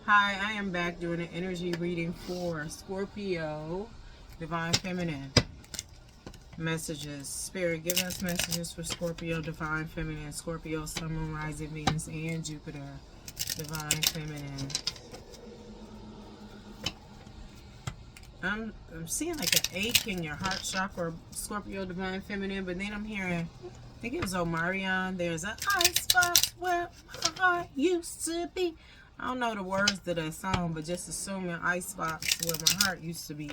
Hi, I am back doing an energy reading for Scorpio, Divine Feminine. Messages. Spirit, give us messages for Scorpio, Divine Feminine, Scorpio, Sun, Moon, Rising, Venus, and Jupiter, Divine Feminine. I'm seeing like an ache in your heart chakra, Scorpio, Divine Feminine, but then I'm hearing, I think it was Omarion, there's an ice box where my heart used to be. I don't know the words to that song, but just assuming icebox where my heart used to be.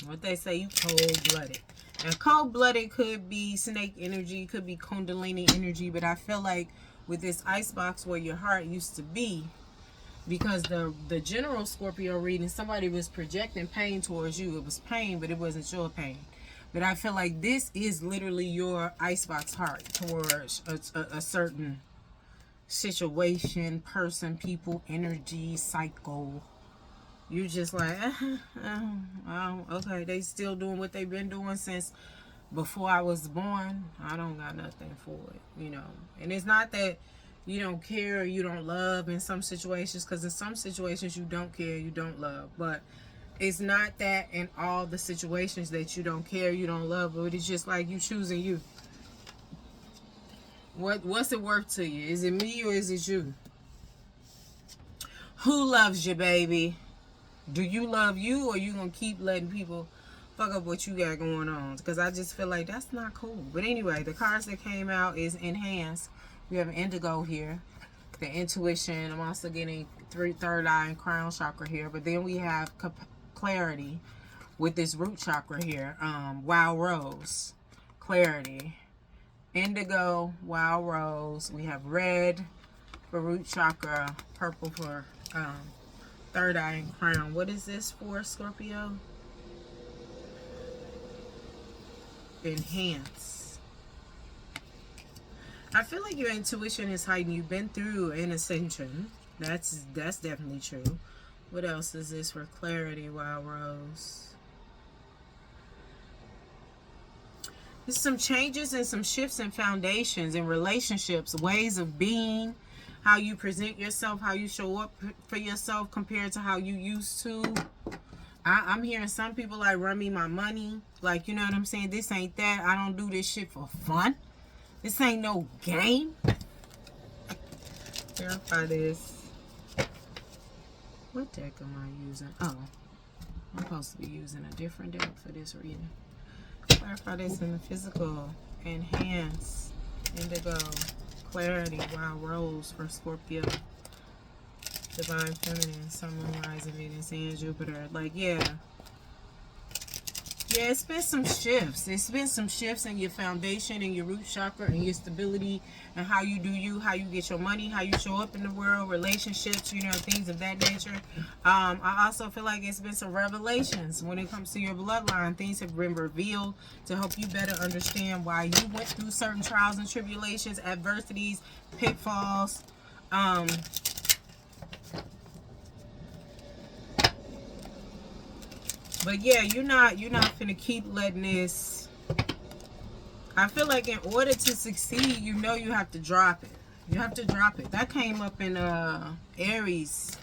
What they say, you cold-blooded. And cold-blooded could be snake energy, could be kundalini energy, but I feel like with this icebox where your heart used to be, because the general Scorpio reading, somebody was projecting pain towards you. It was pain, but it wasn't your pain. But I feel like this is literally your icebox heart towards a certain situation, person, people, energy, cycle. You just like, okay, they still doing what they've been doing since before I was born. I don't got nothing for it, you know. And it's not that you don't care or you don't love in some situations, because in some situations you don't care, you don't love. But it's not that in all the situations that you don't care, you don't love, but it's just like you choosing you. What's it worth to you? Is it me or is it you? Who loves you, baby? Do you love you, or you gonna keep letting people fuck up what you got going on? Because I just feel like that's not cool. But anyway, the cards that came out is Enhance. We have Indigo here, the Intuition. I'm also getting third eye and crown chakra here. But then we have Clarity with this root chakra here. Wild Rose, Clarity. Indigo, Wild Rose. We have red for root chakra, purple for third eye and crown. What is this for, Scorpio? Enhance. I feel like your intuition is heightened. You've been through an ascension. That's definitely true. What else is this for clarity, Wild Rose? There's some changes and some shifts and foundations in relationships, ways of being, how you present yourself, how you show up for yourself compared to how you used to. I'm hearing some people like, run me my money. Like, you know what I'm saying? This ain't that. I don't do this shit for fun. This ain't no game. Verify this. What deck am I using? Oh, I'm supposed to be using a different deck for this reading. Clarify this in the physical. Enhance. Indigo. Clarity. Wild Rose for Scorpio. Divine Feminine. Sun, Moon, Rising, Venus, and Jupiter. Like, yeah, it's been some shifts. It's been some shifts in your foundation and your root chakra and your stability and how you do you, how you get your money, how you show up in the world, relationships, you know, things of that nature. I also feel like it's been some revelations when it comes to your bloodline. Things have been revealed to help you better understand why you went through certain trials and tribulations, adversities, pitfalls. But yeah, you're not finna keep letting this. I feel like in order to succeed, you know you have to drop it. You have to drop it. That came up in Aries.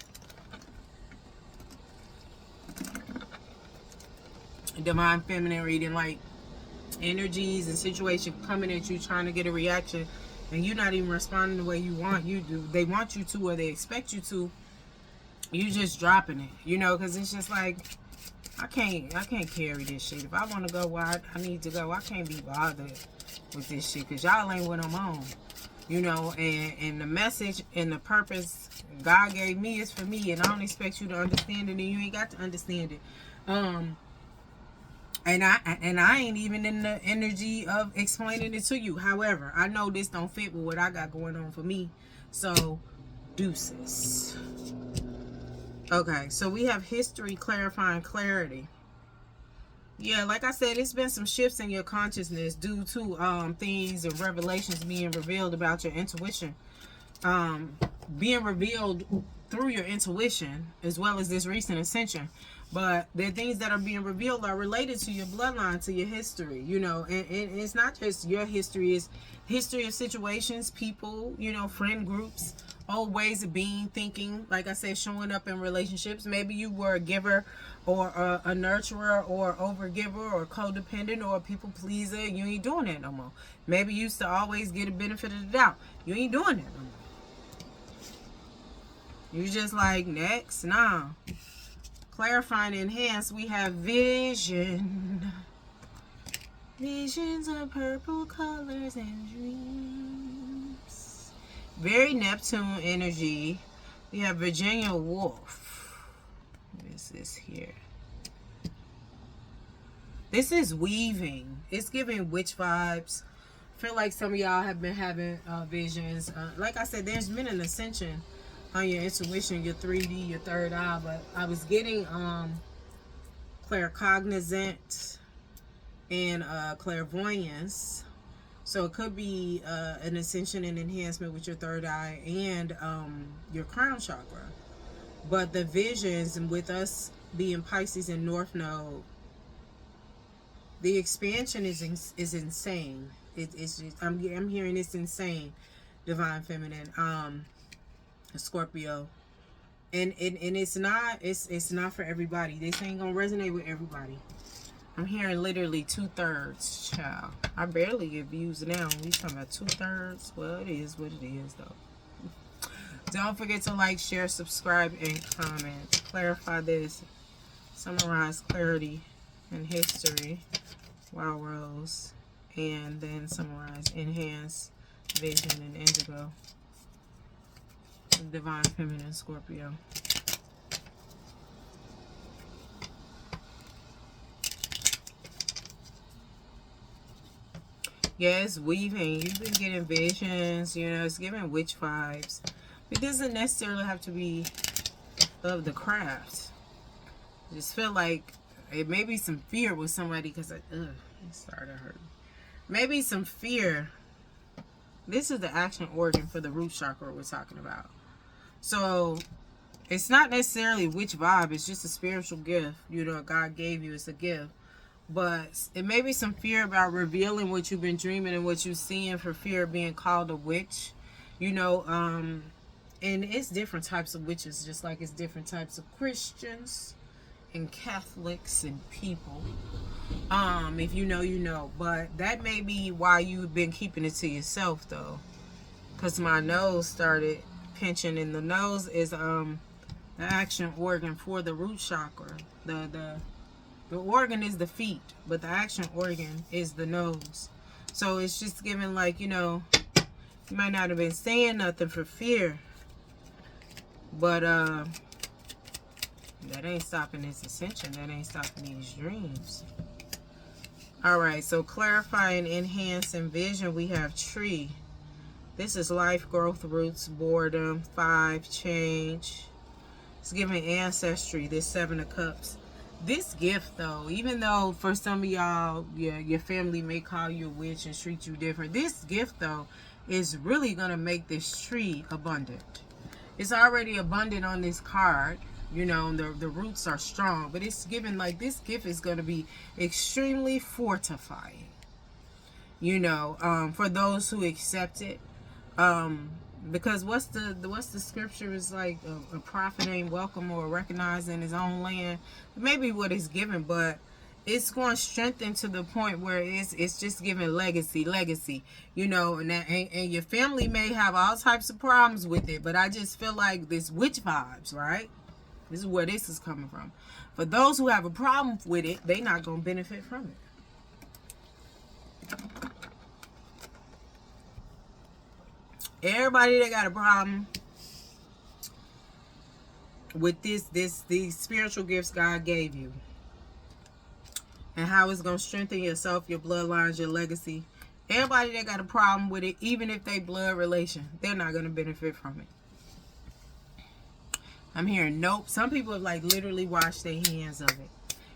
Divine Feminine reading, like energies and situations coming at you, trying to get a reaction, and you're not even responding the way you want you to. They want you to, or they expect you to. You just dropping it, you know, because it's just like, I can't carry this shit. If I want to go where I need to go, I can't be bothered with this shit, because y'all ain't what I'm on, you know. And the message and the purpose God gave me is for me, and I don't expect you to understand it, and you ain't got to understand it. And I ain't even in the energy of explaining it to you. However, I know this don't fit with what I got going on for me, so deuces. Okay, so we have history, clarifying, clarity. Yeah, like I said, it's been some shifts in your consciousness due to things and revelations being revealed about your intuition. Being revealed through your intuition, as well as this recent ascension. But the things that are being revealed are related to your bloodline, to your history, you know, and it's not just your history, it's history of situations, people, you know, friend groups, old ways of being, thinking, like I said, showing up in relationships. Maybe you were a giver or a nurturer or overgiver or codependent or a people pleaser. You ain't doing that no more. Maybe you used to always get a benefit of the doubt. You ain't doing that no more. You just like, next, nah. Clarify and enhance, we have vision. Visions of purple colors and dreams. Very Neptune energy. We have Virginia Woolf. What is this here? This is weaving. It's giving witch vibes. I feel like some of y'all have been having visions. Like I said, there's been an ascension on your intuition, your 3D, your third eye, but I was getting claircognizant and clairvoyance. So it could be an ascension and enhancement with your third eye and your crown chakra. But the visions, and with us being Pisces and North Node, the expansion is insane. It's just, I'm hearing it's insane. Divine Feminine. Scorpio, and it's not for everybody. This ain't gonna resonate with everybody. I'm hearing literally 2/3, child. I barely get views now. We talking about 2/3. Well, it is what it is, though. Don't forget to like, share, subscribe, and comment. Clarify this. Summarize clarity and history. Wild Rose, and then summarize, enhance, vision, and indigo. Divine Feminine, Scorpio. Yeah, it's weaving. You've been getting visions, you know, it's giving witch vibes. It doesn't necessarily have to be of the craft. I just feel like it may be some fear with somebody, because it started hurting. Maybe some fear. This is the action organ for the root chakra we're talking about. So it's not necessarily witch vibe. It's just a spiritual gift. You know, God gave you. It's a gift. But it may be some fear about revealing what you've been dreaming and what you're seeing, for fear of being called a witch. You know, and it's different types of witches, just like it's different types of Christians and Catholics and people. If you know, you know. But that may be why you've been keeping it to yourself, though. Because my nose started pinching, and the nose is the action organ for the root chakra. The organ is the feet, but the action organ is the nose. So it's just giving, like, you know, you might not have been saying nothing for fear, but that ain't stopping this ascension. That ain't stopping these dreams. All right, so clarify and enhance and vision, we have tree. This is life, growth, roots, boredom, 5, change. It's giving ancestry, this 7 of cups. This gift, though, even though for some of y'all, your family may call you a witch and treat you different, this gift, though, is really going to make this tree abundant. It's already abundant on this card. You know, the roots are strong. But it's given, like, this gift is going to be extremely fortifying. You know, for those who accept it. Because what's the scripture is like, a prophet ain't welcome or recognized in his own land. Maybe what it's given, but it's going to strengthen to the point where it's just giving legacy, you know, and your family may have all types of problems with it, but I just feel like this witch vibes, right? This is where this is coming from. For those who have a problem with it, they're not going to benefit from it. Everybody that got a problem with these spiritual gifts God gave you, and how it's going to strengthen yourself, your bloodlines, your legacy. Everybody that got a problem with it, even if they blood relation, they're not going to benefit from it. I'm hearing nope. Some people have, like, literally washed their hands of it.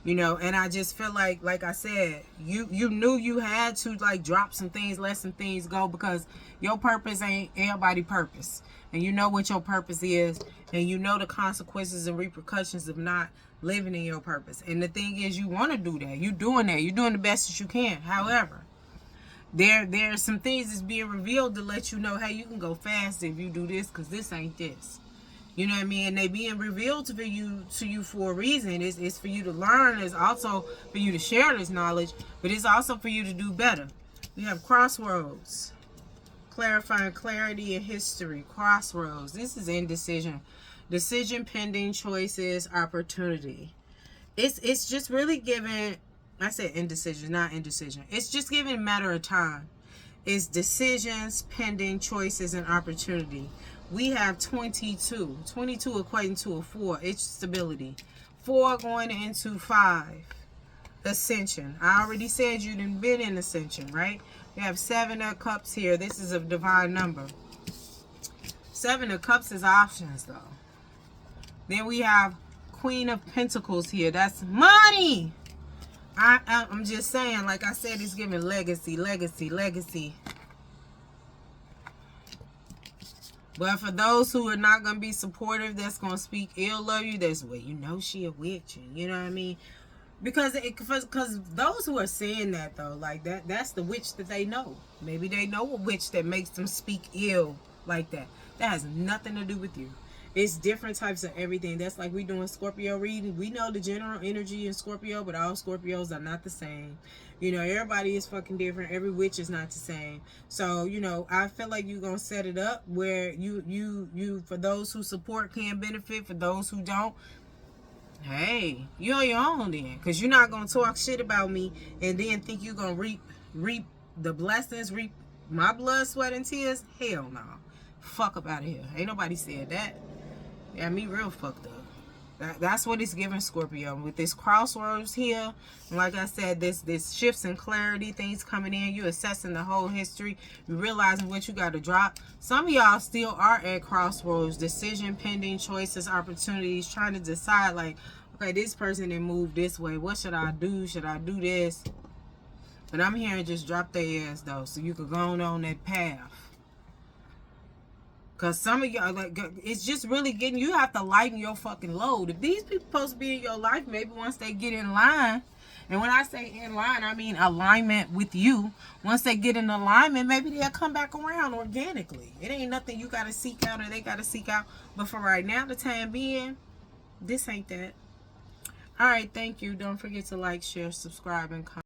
You know, and I just feel like I said, you knew you had to, like, drop some things, let some things go, because your purpose ain't everybody's purpose. And you know what your purpose is, and you know the consequences and repercussions of not living in your purpose. And the thing is, you want to do that. You're doing that. You're doing the best that you can. However, there are some things that's being revealed to let you know, hey, you can go fast if you do this, because this ain't this. You know what I mean? And they being revealed to you for a reason. It's for you to learn. It's also for you to share this knowledge, but it's also for you to do better. We have crossroads, clarifying clarity in history. Crossroads. This is indecision, decision pending, choices, opportunity. It's just really giving. I said indecision, not indecision. It's just giving a matter of time. It's decisions pending, choices, and opportunity. We have 22. 22 equating to a 4. It's stability. 4 going into 5. Ascension. I already said you done been in ascension, right? We have 7 of Cups here. This is a divine number. 7 of Cups is options, though. Then we have Queen of Pentacles here. That's money. I'm just saying, like I said, it's giving legacy, legacy, legacy. But for those who are not going to be supportive, that's going to speak ill of you, that's, well, you know she a witch. And you know what I mean? Because those who are saying that, though, like that's the witch that they know. Maybe they know a witch that makes them speak ill like that. That has nothing to do with you. It's different types of everything. That's like we doing Scorpio reading. We know the general energy in Scorpio, but all Scorpios are not the same. You know, everybody is fucking different. Every witch is not the same. So, you know, I feel like you're going to set it up where you, for those who support, can benefit. For those who don't, hey, you're on your own then. Because you're not going to talk shit about me and then think you're going to reap the blessings, reap my blood, sweat, and tears. Hell no. Fuck up out of here. Ain't nobody said that. Yeah, me real fucked up. That's what it's giving, Scorpio. With this crossroads here, and like I said, this shifts in clarity, things coming in, you assessing the whole history, you realizing what you got to drop. Some of y'all still are at crossroads, decision pending, choices, opportunities, trying to decide, like, okay, this person didn't move this way. What should I do? Should I do this? But I'm hearing just drop their ass, though, so you could go on that path. Because some of y'all, like, it's just really getting, you have to lighten your fucking load. If these people supposed to be in your life, maybe once they get in line, and when I say in line, I mean alignment with you. Once they get in alignment, maybe they'll come back around organically. It ain't nothing you got to seek out or they got to seek out. But for right now, the time being, this ain't that. All right, thank you. Don't forget to like, share, subscribe, and comment.